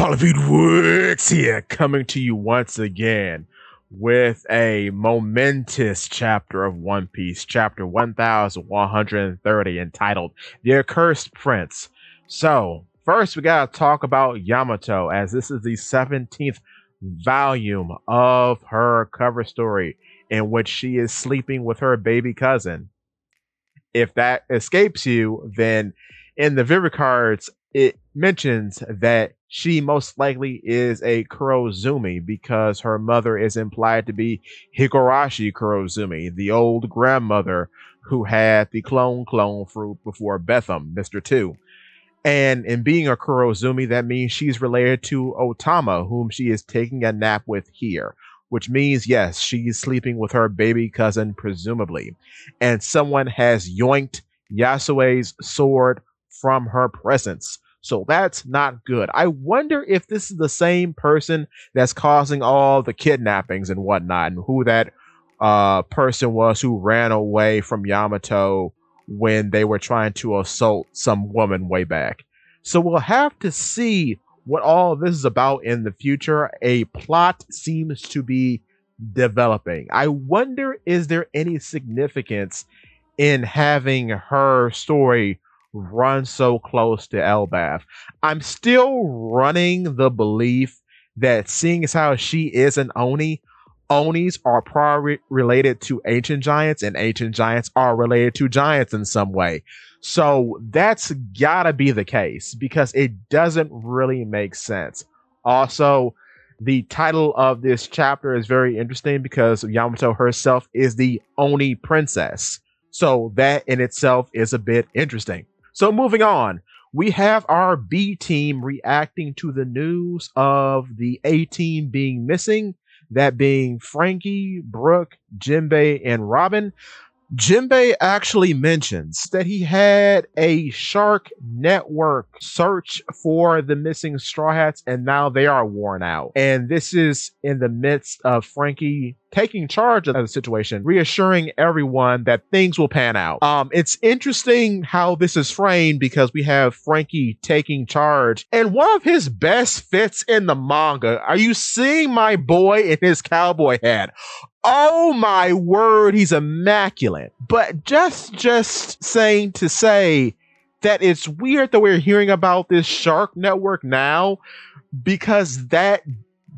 Hollywood Works here, coming to you once again with a momentous chapter of One Piece, chapter 1130, entitled The Accursed Prince. So, first we gotta talk about Yamato, as this is the 17th volume of her cover story, in which she is sleeping with her baby cousin. If that escapes you, then in the Vivid cards, it mentions that she most likely is a Kurozumi because her mother is implied to be Higurashi Kurozumi, the old grandmother who had the clone fruit before Betham, Mr. 2. And in being a Kurozumi, that means she's related to Otama, whom she is taking a nap with here. Which means, yes, she's sleeping with her baby cousin, presumably. And someone has yoinked Yasue's sword from her presence. So that's not good. I wonder if this is the same person that's causing all the kidnappings and whatnot, and who that person was who ran away from Yamato when they were trying to assault some woman way back. So we'll have to see what all of this is about in the future. A plot seems to be developing. I wonder, is there any significance in having her story run so close to Elbaf? I'm still running the belief that, seeing as how she is an Oni, Onis are probably related to ancient giants, and ancient giants are related to giants in some way. So that's gotta be the case, because it doesn't really make sense. Also, the title of this chapter is very interesting because Yamato herself is the Oni princess. So that in itself is a bit interesting. So moving on, we have our B team reacting to the news of the A team being missing, that being Frankie, Brooke, Jinbei, and Robin. Jinbei actually mentions that he had a Shark Network search for the missing Straw Hats, and now they are worn out. And this is in the midst of Frankie taking charge of the situation, reassuring everyone that things will pan out. It's interesting how this is framed, because we have Frankie taking charge, and one of his best fits in the manga. Are you seeing my boy in his cowboy hat? Oh my word, he's immaculate. But just saying to say that it's weird that we're hearing about this Shark Network now, because that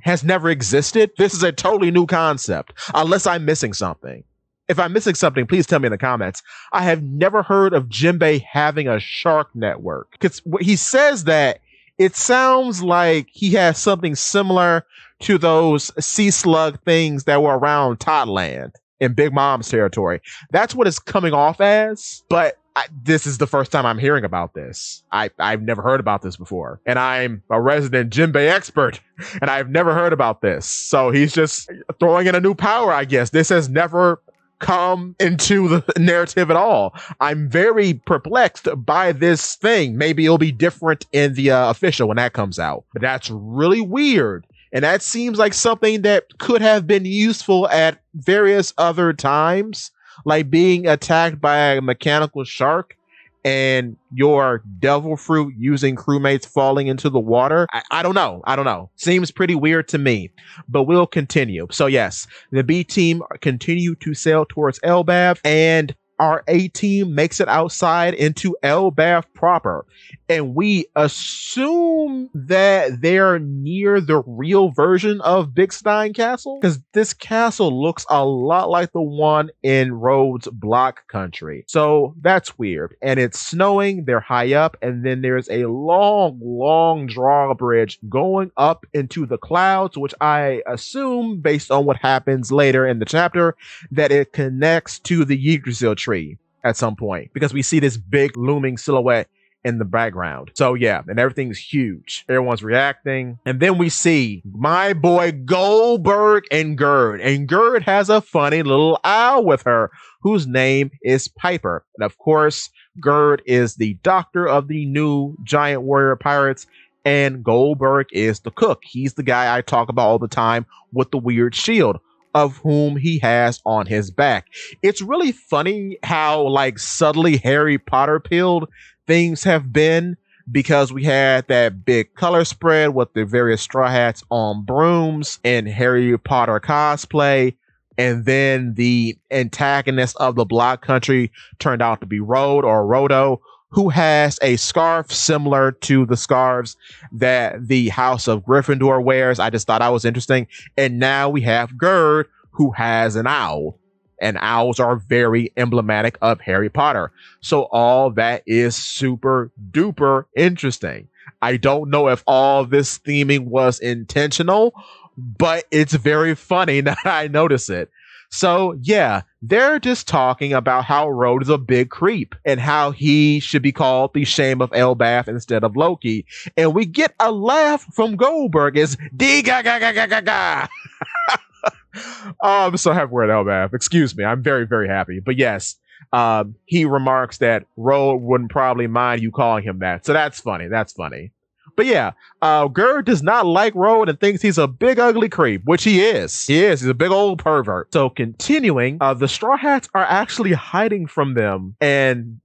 has never existed. This is a totally new concept, unless I'm missing something. If I'm missing something, please tell me in the comments. I have never heard of Jinbei having a Shark Network. Because he says that, it sounds like he has something similar to those sea slug things that were around Totland in Big Mom's territory. That's what it's coming off as, but this is the first time I'm hearing about this. I've never heard about this before, and I'm a resident Jinbei expert, and I've never heard about this. So he's just throwing in a new power, I guess. This has never come into the narrative at all. I'm very perplexed by this thing. Maybe it'll be different in the official when that comes out, but that's really weird. And that seems like something that could have been useful at various other times, like being attacked by a mechanical shark and your devil fruit using crewmates falling into the water. I don't know. Seems pretty weird to me, but we'll continue. So yes, the B team continue to sail towards Elbaf, and our A team makes it outside into Elbaf proper. And we assume that they're near the real version of Big Stein Castle, because this castle looks a lot like the one in Rhodes Block Country. So that's weird. And it's snowing, they're high up, and then there's a long drawbridge going up into the clouds, which I assume, based on what happens later in the chapter, that it connects to the Yggdrasil tree at some point, because we see this big looming silhouette in the background. So yeah, and everything's huge. Everyone's reacting. And then we see my boy Goldberg and Gerd. And Gerd has a funny little owl with her, whose name is Piper. And of course, Gerd is the doctor of the new Giant Warrior Pirates, and Goldberg is the cook. He's the guy I talk about all the time with the weird shield, of whom he has on his back. It's really funny how, like, subtly Harry Potter pilled things have been, because we had that big color spread with the various Straw Hats on brooms and Harry Potter cosplay. And then the antagonist of the Block Country turned out to be Rodo, who has a scarf similar to the scarves that the House of Gryffindor wears. I just thought that was interesting. And now we have Gerd, who has an owl. And owls are very emblematic of Harry Potter. So all that is super duper interesting. I don't know if all this theming was intentional, but it's very funny now I notice it. So yeah, they're just talking about how Rode is a big creep and how he should be called the shame of Elbaf instead of Loki. And we get a laugh from Goldberg as D ga ga ga ga ga ga. Oh, I'm so happy we're at Elbaf. Excuse me. I'm very, very happy. But yes, he remarks that Rode wouldn't probably mind you calling him that. So that's funny. That's funny. But yeah, Gerd does not like Rode and thinks he's a big ugly creep, which he is. He's a big old pervert. So continuing, the Straw Hats are actually hiding from them, and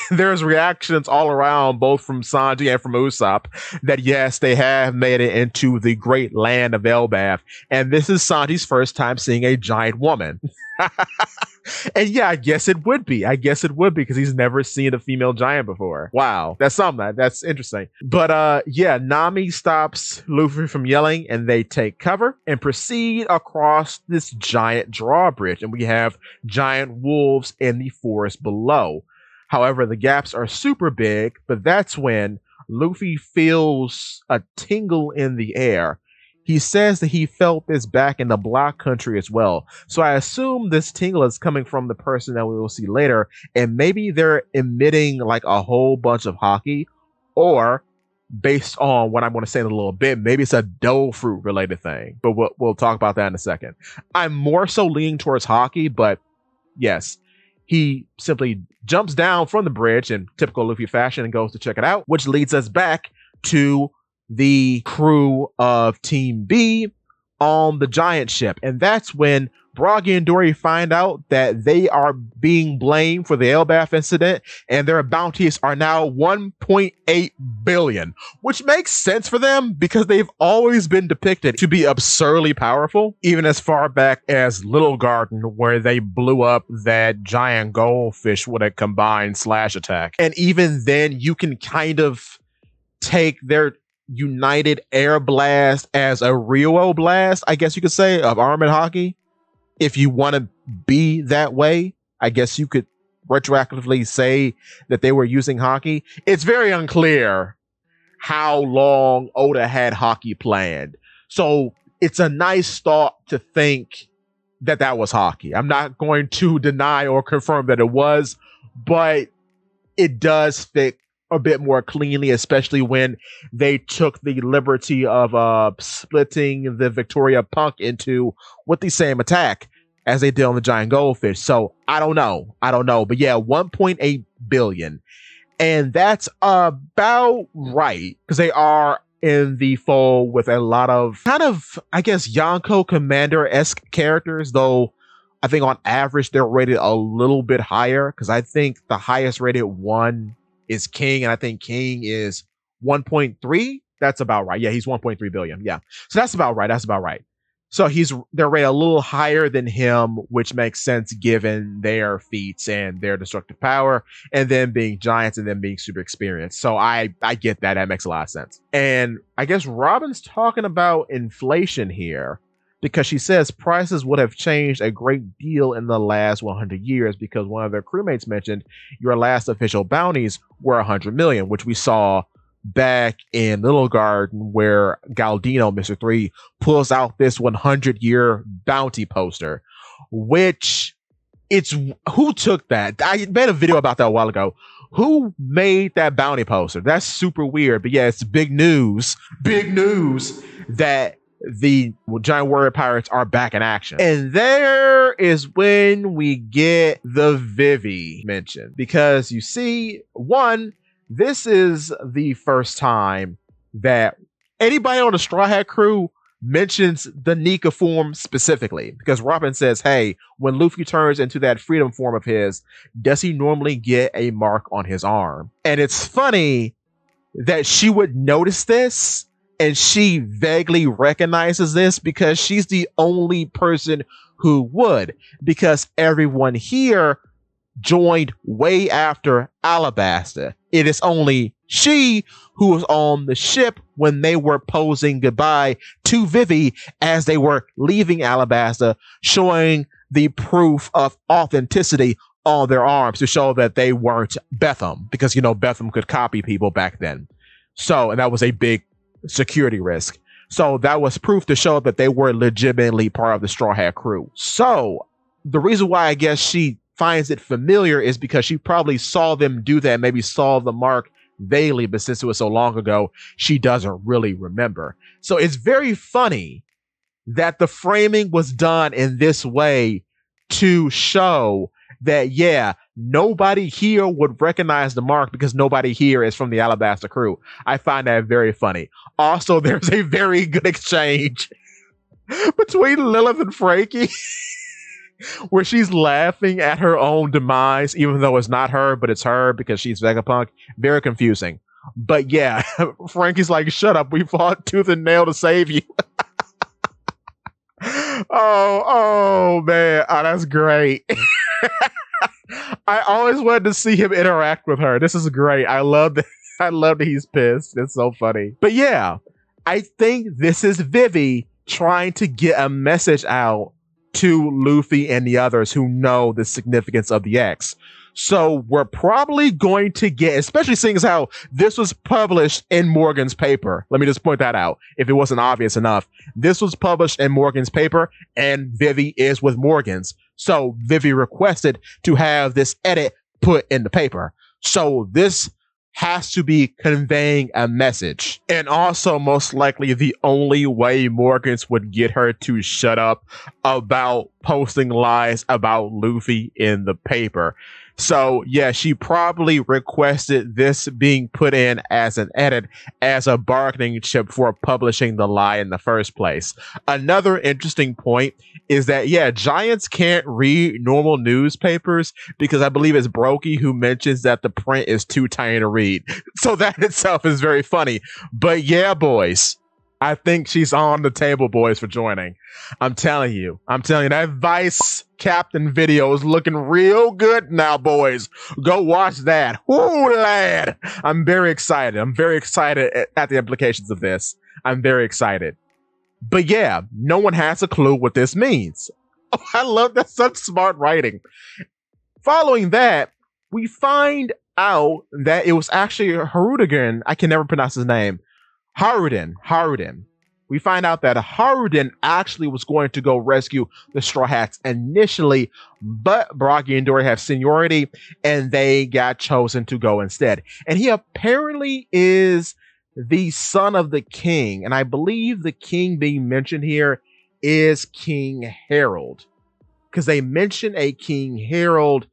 there's reactions all around, both from Sanji and from Usopp, that yes, they have made it into the great land of Elbaf, and this is Sanji's first time seeing a giant woman. And yeah, I guess it would be because he's never seen a female giant before. Wow, that's something. That's interesting. But yeah, Nami stops Luffy from yelling, and they take cover and proceed across this giant drawbridge, and we have giant wolves in the forest below. However, the gaps are super big, but that's when Luffy feels a tingle in the air. He says that he felt this back in the Block Country as well. So I assume this tingle is coming from the person that we will see later, and maybe they're emitting like a whole bunch of hockey, or based on what I'm going to say in a little bit, maybe it's a dough fruit related thing. But we'll talk about that in a second. I'm more so leaning towards hockey, but yes, he simply jumps down from the bridge in typical Luffy fashion and goes to check it out, which leads us back to the crew of Team B on the giant ship. And that's when Broggy and Dory find out that they are being blamed for the Elbaf incident, and their bounties are now 1.8 billion, which makes sense for them because they've always been depicted to be absurdly powerful, even as far back as Little Garden, where they blew up that giant goldfish with a combined slash attack. And even then, you can kind of take their United Air Blast as a Rio Blast, I guess you could say, of armored hockey. If you want to be that way, I guess you could retroactively say that they were using hockey. It's very unclear how long Oda had hockey planned. So it's a nice thought to think that that was hockey. I'm not going to deny or confirm that it was, but it does fit a bit more cleanly, especially when they took the liberty of splitting the Victoria Punk into with the same attack as they did on the giant goldfish. So I don't know. But yeah, 1.8 billion. And that's about right, because they are in the fold with a lot of kind of, I guess, Yonko Commander-esque characters, though I think on average they're rated a little bit higher, because I think the highest rated one is King, and I think King is 1.3. That's about right. Yeah, he's 1.3 billion. Yeah. So that's about right. So they're rated a little higher than him, which makes sense given their feats and their destructive power, and them being giants and them being super experienced. So I get that. That makes a lot of sense. And I guess Robin's talking about inflation here, because she says prices would have changed a great deal in the last 100 years, because one of their crewmates mentioned your last official bounties were 100 million, which we saw back in Little Garden, where Galdino, Mr. 3, pulls out this 100-year bounty poster, which who took that? I made a video about that a while ago. Who made that bounty poster? That's super weird. But yeah, it's big news that the giant warrior pirates are back in action. And there is when we get the Vivi mention, because you see, one, this is the first time that anybody on the Straw Hat crew mentions the Nika form specifically, because Robin says, hey, when Luffy turns into that freedom form of his, does he normally get a mark on his arm? And it's funny that she would notice this, and she vaguely recognizes this because she's the only person who would, because everyone here joined way after Alabasta. It is only she who was on the ship when they were posing goodbye to Vivi as they were leaving Alabasta, showing the proof of authenticity on their arms to show that they weren't Betham, because, you know, Betham could copy people back then. So, and that was a big security risk. So that was proof to show that they were legitimately part of the Straw Hat crew. So the reason why I guess she finds it familiar is because she probably saw them do that, maybe saw the mark vaguely, but since it was so long ago, she doesn't really remember. So it's very funny that the framing was done in this way to show that, yeah, nobody here would recognize the mark because nobody here is from the Alabasta crew. I find that very funny. Also, there's a very good exchange between Lilith and Frankie where she's laughing at her own demise, even though it's not her, but it's her because she's Vegapunk. Very confusing. But yeah, Frankie's like, shut up, we fought tooth and nail to save you. Oh man, oh, that's great. I always wanted to see him interact with her. This is great. I love that. I love that he's pissed. It's so funny. But yeah, I think this is Vivi trying to get a message out to Luffy and the others who know the significance of the X. So we're probably going to get, especially seeing as how this was published in Morgan's paper. Let me just point that out if it wasn't obvious enough. This was published in Morgan's paper and Vivi is with Morgan's. So Vivi requested to have this edit put in the paper. So this has to be conveying a message. And also, most likely, the only way Morgans would get her to shut up about posting lies about Luffy in the paper. So, yeah, she probably requested this being put in as an edit, as a bargaining chip for publishing the lie in the first place. Another interesting point is that, yeah, giants can't read normal newspapers because I believe it's Brokey who mentions that the print is too tiny to read. So that itself is very funny. But yeah, boys, I think she's on the table, boys, for joining. I'm telling you, that Vice Captain video is looking real good now, boys. Go watch that. Ooh, lad. I'm very excited. At the implications of this. I'm very excited. But yeah, no one has a clue what this means. Oh, I love that. Such smart writing. Following that, we find out that it was actually Harudigan. I can never pronounce his name. Haruden. We find out that Haruden actually was going to go rescue the Straw Hats initially, but Brocky and Dory have seniority and they got chosen to go instead. And he apparently is the son of the king. And I believe the king being mentioned here is King Harold, because they mention a King Harold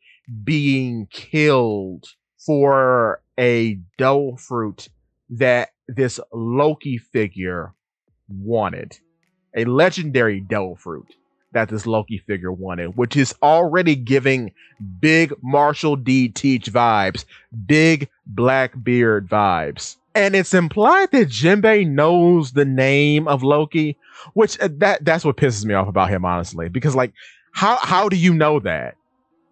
being killed for a dough fruit that this Loki figure wanted, a legendary devil fruit that this Loki figure wanted, which is already giving big Marshall D. Teach vibes, big Blackbeard vibes. And it's implied that Jinbei knows the name of Loki, which that's what pisses me off about him, honestly, because like, how do you know that?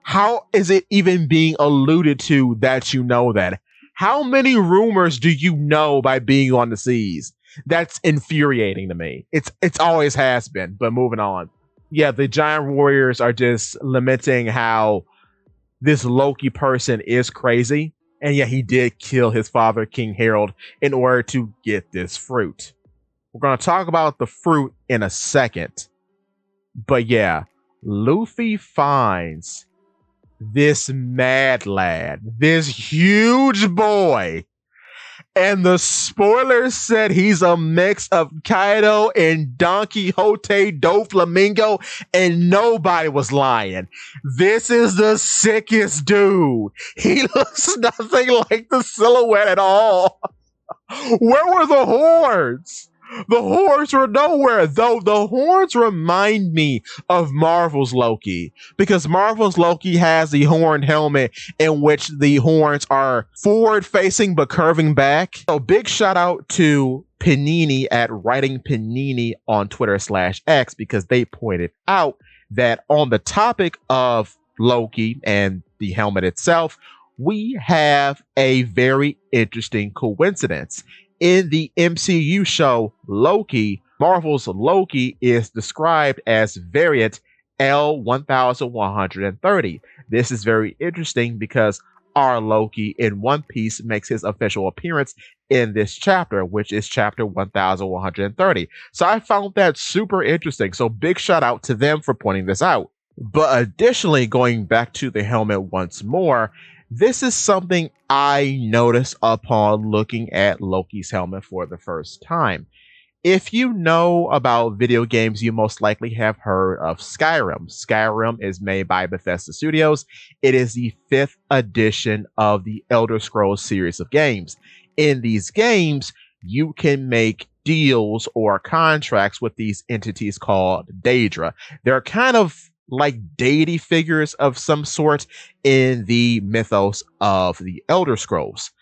How is it even being alluded to that you know that? How many rumors do you know by being on the seas? That's infuriating to me. It's always has been, but moving on. Yeah, the giant warriors are just lamenting how this Loki person is crazy. And yeah, he did kill his father, King Harold, in order to get this fruit. We're going to talk about the fruit in a second. But yeah, Luffy finds this mad lad, this huge boy. And the spoilers said he's a mix of Kaido and Don Quixote Doflamingo, and nobody was lying. This is the sickest dude. He looks nothing like the silhouette at all. Where were the horns? The horns were nowhere, though the horns remind me of Marvel's Loki, because Marvel's Loki has the horned helmet in which the horns are forward facing but curving back. So big shout out to Panini at Writing Panini on Twitter/X, because they pointed out that on the topic of Loki and the helmet itself, we have a very interesting coincidence. In the MCU show Loki, Marvel's Loki is described as variant L1130. This is very interesting because our Loki in One Piece makes his official appearance in this chapter, which is chapter 1130. So I found that super interesting. So big shout out to them for pointing this out. But additionally, going back to the helmet once more, this is something I noticed upon looking at Loki's helmet for the first time. If you know about video games, you most likely have heard of Skyrim. Skyrim is made by Bethesda Studios. It is the 5th edition of the Elder Scrolls series of games. In these games, you can make deals or contracts with these entities called Daedra. They're kind of like deity figures of some sort in the mythos of the Elder Scrolls.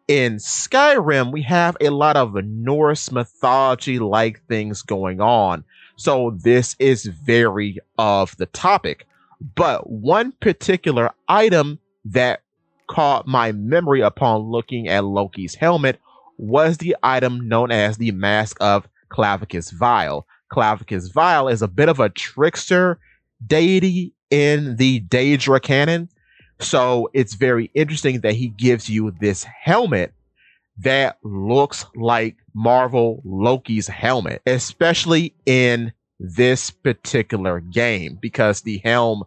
In Skyrim, we have a lot of Norse mythology-like things going on, so this is very of the topic. But one particular item that caught my memory upon looking at Loki's helmet was the item known as the Mask of Clavicus Vile. Clavicus Vile is a bit of a trickster deity in the Daedra canon. So it's very interesting that he gives you this helmet that looks like Marvel Loki's helmet, especially in this particular game, because the helm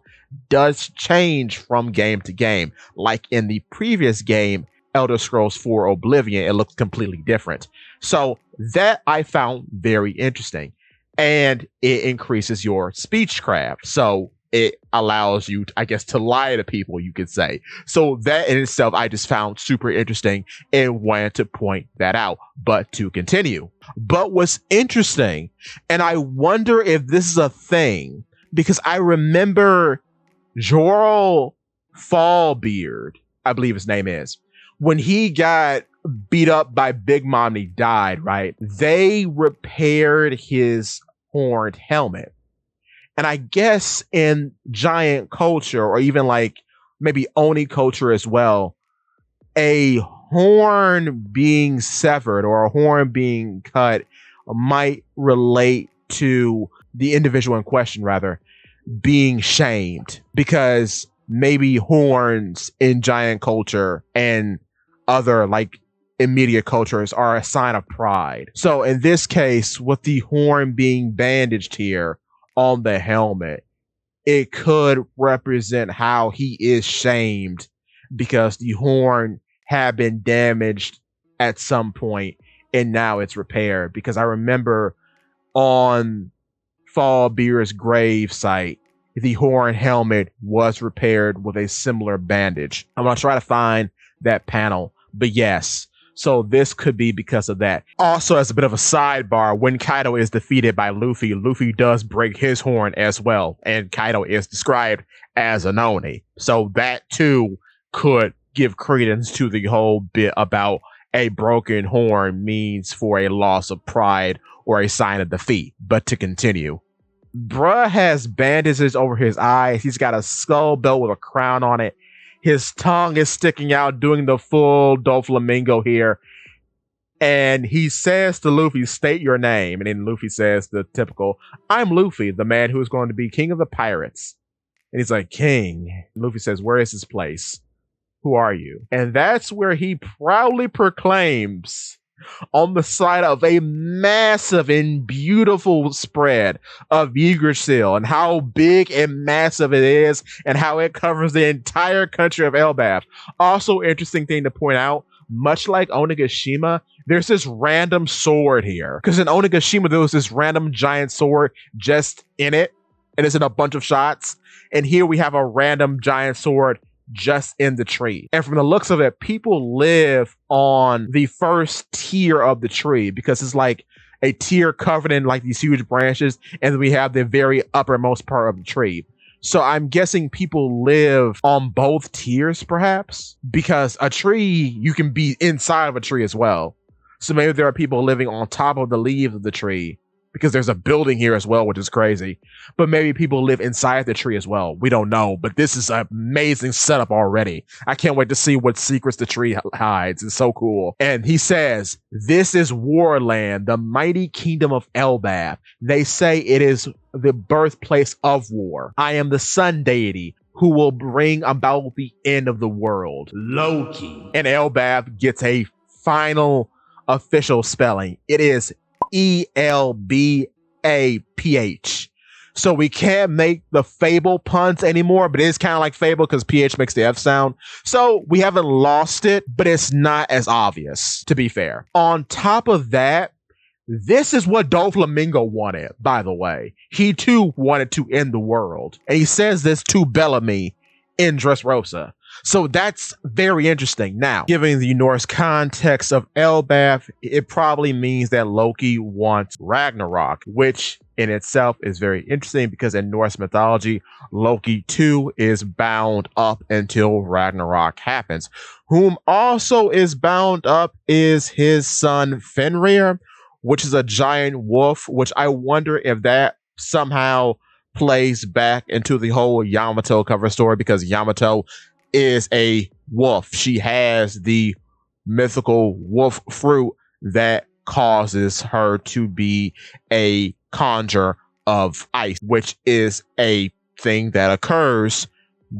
does change from game to game. Like in the previous game, Elder Scrolls 4 Oblivion, it looks completely different. So that I found very interesting. And it increases your speechcraft. So it allows you, I guess, to lie to people, you could say. So that in itself, I just found super interesting and wanted to point that out. But to continue. But what's interesting, and I wonder if this is a thing, because I remember Jorel Fallbeard, I believe his name is, when he got beat up by Big Mom and he died, right? They repaired his horned helmet. And I guess in giant culture, or even like maybe Oni culture as well, a horn being severed or a horn being cut might relate to the individual in question, rather, being shamed, because maybe horns in giant culture and other like immediate cultures are a sign of pride. So in this case, with the horn being bandaged here on the helmet, it could represent how he is shamed because the horn had been damaged at some point and now it's repaired. Because I remember on Fallbeard's grave site, the horn helmet was repaired with a similar bandage. I'm going to try to find that panel, but yes. So this could be because of that. Also, as a bit of a sidebar, when Kaido is defeated by Luffy, Luffy does break his horn as well, and Kaido is described as an Oni. So that too could give credence to the whole bit about a broken horn means for a loss of pride or a sign of defeat. But to continue, bruh has bandages over his eyes. He's got a skull belt with a crown on it. His tongue is sticking out, doing the full Doflamingo here. And he says to Luffy, state your name. And then Luffy says the typical, I'm Luffy, the man who is going to be king of the pirates. And he's like, king. And Luffy says, where is his place? Who are you? And that's where he proudly proclaims, on the side of a massive and beautiful spread of Yggdrasil, and how big and massive it is, and how it covers the entire country of Elbaf. Also, interesting thing to point out, much like Onigashima, there's this random sword here. Because in Onigashima, there was this random giant sword just in it, and it's in a bunch of shots. And here we have a random giant sword just in the tree. And from the looks of it, people live on the first tier of the tree because it's like a tier covered in like these huge branches, and then we have the very uppermost part of the tree. So I'm guessing people live on both tiers, perhaps, because a tree, you can be inside of a tree as well. So maybe there are people living on top of the leaves of the tree, because there's a building here as well, which is crazy. But maybe people live inside the tree as well. We don't know, but this is an amazing setup already. I can't wait to see what secrets the tree hides. It's so cool. And he says, "This is Warland, the mighty kingdom of Elbaf. They say it is the birthplace of war. I am the sun deity who will bring about the end of the world, Loki." And Elbaf gets a final official spelling. It is Elbaph. So we can't make the Fable puns anymore, but it is kind of like Fable because PH makes the F sound. So we haven't lost it, but it's not as obvious, to be fair. On top of that, this is what Doflamingo wanted, by the way. He too wanted to end the world. And he says this to Bellamy in Dressrosa. So that's very interesting. Now, given the Norse context of Elbaf, it probably means that Loki wants Ragnarok, which in itself is very interesting because in Norse mythology, Loki too is bound up until Ragnarok happens. Whom also is bound up is his son Fenrir, which is a giant wolf, which I wonder if that somehow plays back into the whole Yamato cover story, because Yamato is a wolf. She has the mythical wolf fruit that causes her to be a conjure of ice, which is a thing that occurs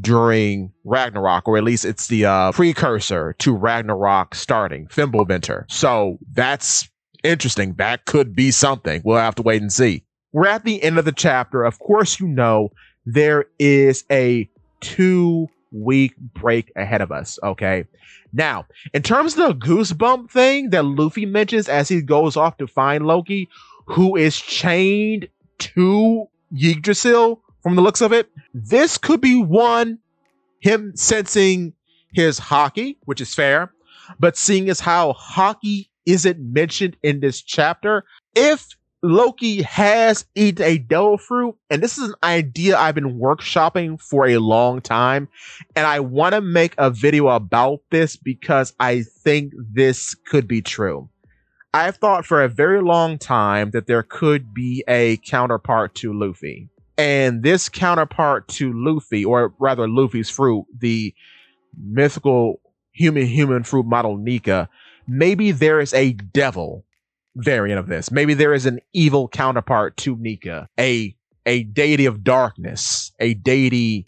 during Ragnarok, or at least it's the precursor to Ragnarok starting, Fimbulvinter. So that's interesting. That could be something. We'll have to wait and see. We're at the end of the chapter. Of course, you know, there is a 2-week break ahead of us, okay? Now, in terms of the goosebump thing that Luffy mentions as he goes off to find Loki, who is chained to Yggdrasil from the looks of it, this could be one, him sensing his hockey, which is fair, but seeing as how hockey isn't mentioned in this chapter, if Loki has eaten a devil fruit, and this is an idea I've been workshopping for a long time, and I want to make a video about this because I think this could be true. I've thought for a very long time that there could be a counterpart to Luffy. And this counterpart to Luffy, or rather Luffy's fruit, the mythical human fruit model Nika, maybe there is a devil variant of this. Maybe there is an evil counterpart to Nika, a deity of darkness, a deity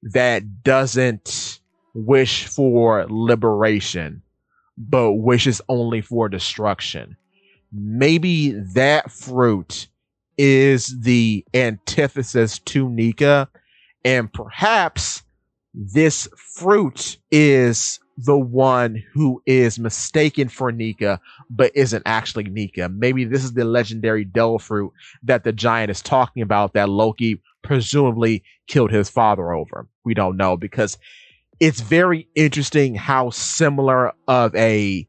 that doesn't wish for liberation, but wishes only for destruction. Maybe that fruit is the antithesis to Nika, and perhaps this fruit is the one who is mistaken for Nika, but isn't actually Nika. Maybe this is the legendary devil fruit that the giant is talking about that Loki presumably killed his father over. We don't know, because it's very interesting how similar of a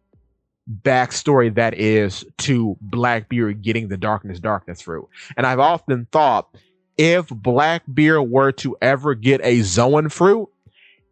backstory that is to Blackbeard getting the darkness fruit. And I've often thought, if Blackbeard were to ever get a Zoan fruit,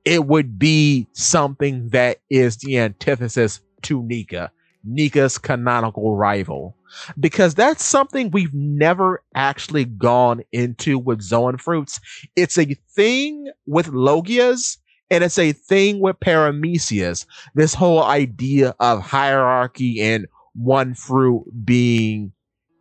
it would be something that is the antithesis to Nika, Nika's canonical rival. Because that's something we've never actually gone into with Zoan fruits. It's a thing with Logias, and it's a thing with Paramecias. This whole idea of hierarchy and one fruit being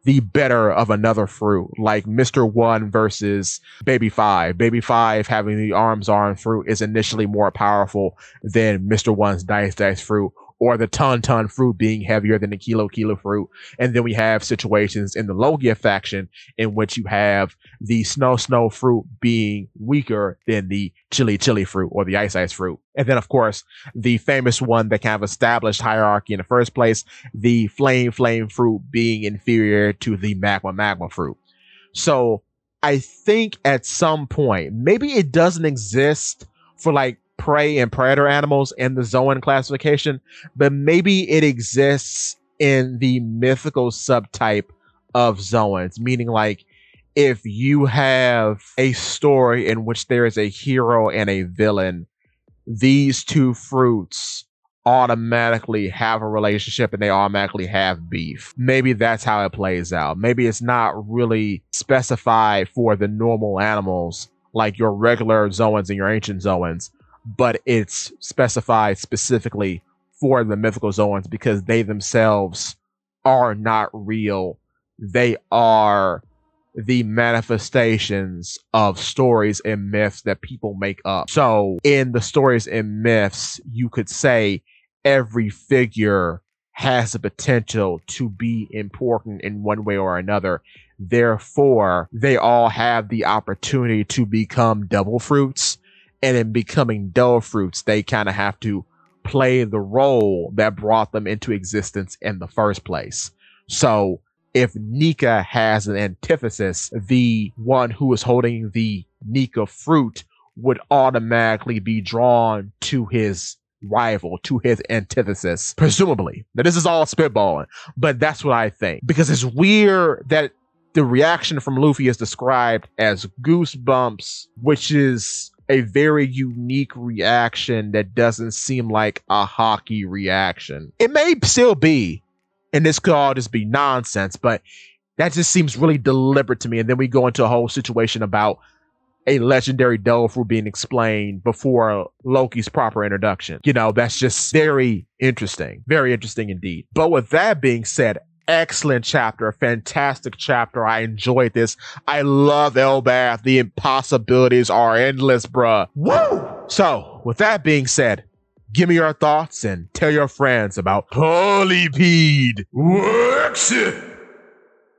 the better of another fruit, like Mr. One versus Baby Five. Baby Five having the arms fruit is initially more powerful than Mr. One's Dice fruit, or the Ton fruit being heavier than the Kilo fruit. And then we have situations in the Logia faction in which you have the Snow fruit being weaker than the Chili fruit or the Ice fruit. And then, of course, the famous one that kind of established hierarchy in the first place, the Flame fruit being inferior to the Magma fruit. So I think at some point, maybe it doesn't exist for like prey and predator animals in the Zoan classification, but maybe it exists in the mythical subtype of Zoans, meaning like if you have a story in which there is a hero and a villain, these two fruits automatically have a relationship and they automatically have beef. Maybe that's how it plays out. Maybe it's not really specified for the normal animals like your regular Zoans and your ancient Zoans, but it's specified specifically for the mythical Zoans because they themselves are not real. They are the manifestations of stories and myths that people make up. So in the stories and myths, you could say every figure has the potential to be important in one way or another. Therefore, they all have the opportunity to become double fruits. And in becoming double fruits, they kind of have to play the role that brought them into existence in the first place. So if Nika has an antithesis, the one who is holding the Nika fruit would automatically be drawn to his rival, to his antithesis, presumably. Now, this is all spitballing, but that's what I think. Because it's weird that the reaction from Luffy is described as goosebumps, which is a very unique reaction that doesn't seem like a hockey reaction. It may still be, and this could all just be nonsense, but that just seems really deliberate to me. And then we go into a whole situation about a legendary devil fruit being explained before Loki's proper introduction. You know, that's just very interesting indeed. But with that being said, excellent chapter, a fantastic chapter. I enjoyed this. I love Elbath. The impossibilities are endless, bruh. Woo! So, with that being said, give me your thoughts and tell your friends about Polypede. Works it!